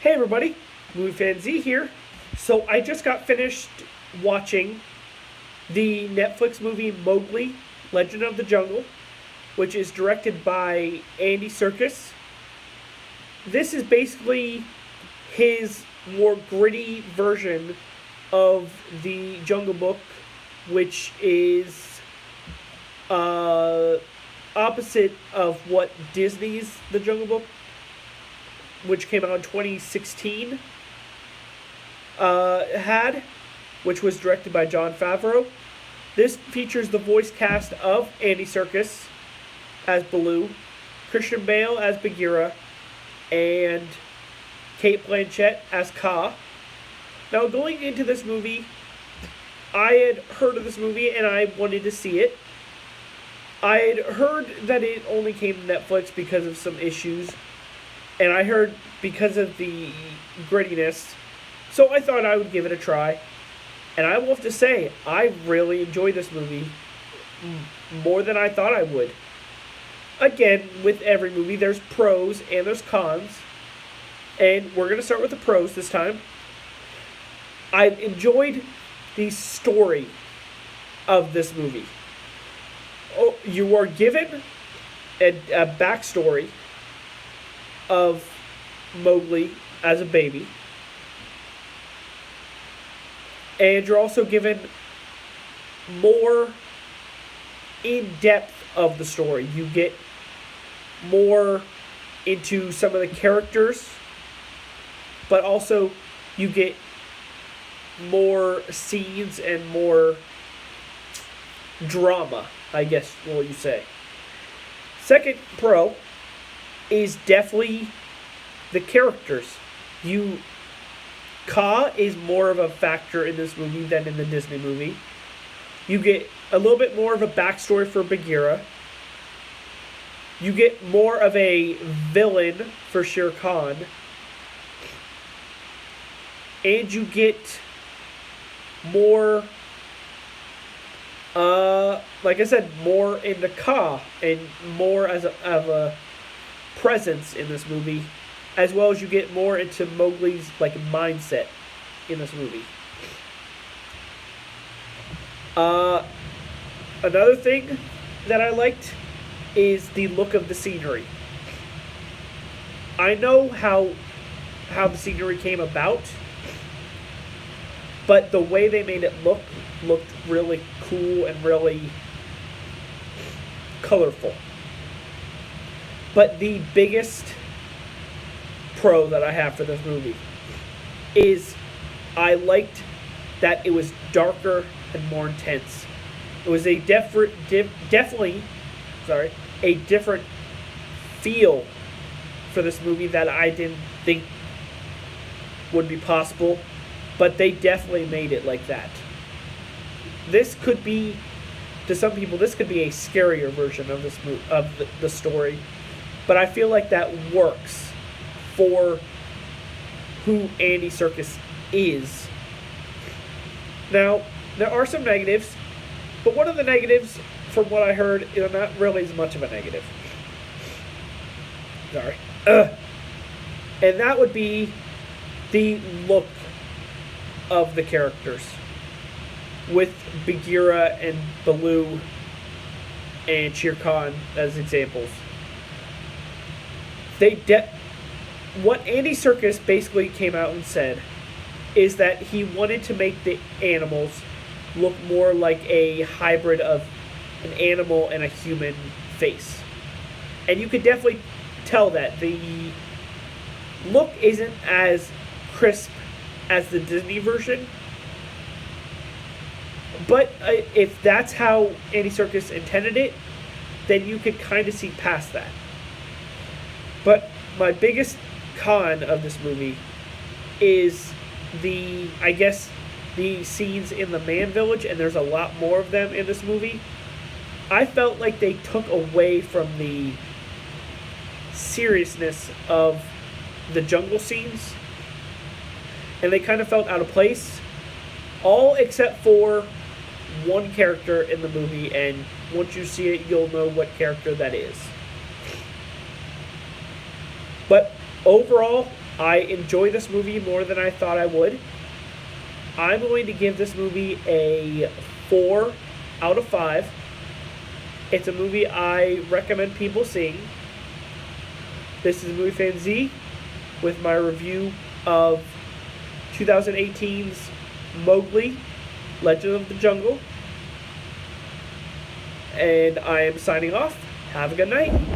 Hey everybody, Movie Fan Z here. So I just got finished watching the Netflix movie Mowgli, Legend of the Jungle, which is directed by Andy Serkis. This is basically his more gritty version of the Jungle Book, which is opposite of what Disney's The Jungle Book, which came out in 2016, had, which was directed by Jon Favreau. This features the voice cast of Andy Serkis as Baloo, Christian Bale as Bagheera, and Kate Blanchett as Kaa. Now, going into this movie, I had heard of this movie and I wanted to see it. I had heard that it only came to Netflix because of some issues, and I heard because of the grittiness, so I thought I would give it a try. And I will have to say, I really enjoyed this movie more than I thought I would. Again, with every movie, there's pros and there's cons. And we're going to start with the pros this time. I enjoyed the story of this movie. Oh, you are given a backstory of Mowgli as a baby. And you're also given more in-depth of the story. You get more into some of the characters, but also you get more scenes and more drama, I guess what you say. Second pro is definitely the characters. Kaa is more of a factor in this movie than in the Disney movie. You get a little bit more of a backstory for Bagheera. You get more of a villain for Shere Khan. And you get more, like I said, more into Kaa and more of a presence in this movie, as well as you get more into Mowgli's mindset in this movie. Another thing that I liked is the look of the scenery. I know how the scenery came about, but the way they made it looked really cool and really colorful. But the biggest pro that I have for this movie is I liked that it was darker and more intense. It was a definitely a different feel for this movie that I didn't think would be possible, but they definitely made it like that. This could be, to some people, this could be a scarier version of this the story, but I feel like that works for who Andy Serkis is. Now, there are some negatives, but one of the negatives, from what I heard, is not really as much of a negative. Sorry. And that would be the look of the characters, with Bagheera and Baloo and Shere Khan as examples. What Andy Serkis basically came out and said is that he wanted to make the animals look more like a hybrid of an animal and a human face. And you could definitely tell that the look isn't as crisp as the Disney version. But if that's how Andy Serkis intended it, then you could kind of see past that. But my biggest con of this movie is the scenes in the man village, and there's a lot more of them in this movie. I felt like they took away from the seriousness of the jungle scenes, and they kind of felt out of place, all except for one character in the movie, and once you see it, you'll know what character that is. But overall, I enjoy this movie more than I thought I would. I'm going to give this movie a 4 out of 5. It's a movie I recommend people seeing. This is Movie Fan Z with my review of 2018's Mowgli, Legend of the Jungle. And I am signing off. Have a good night.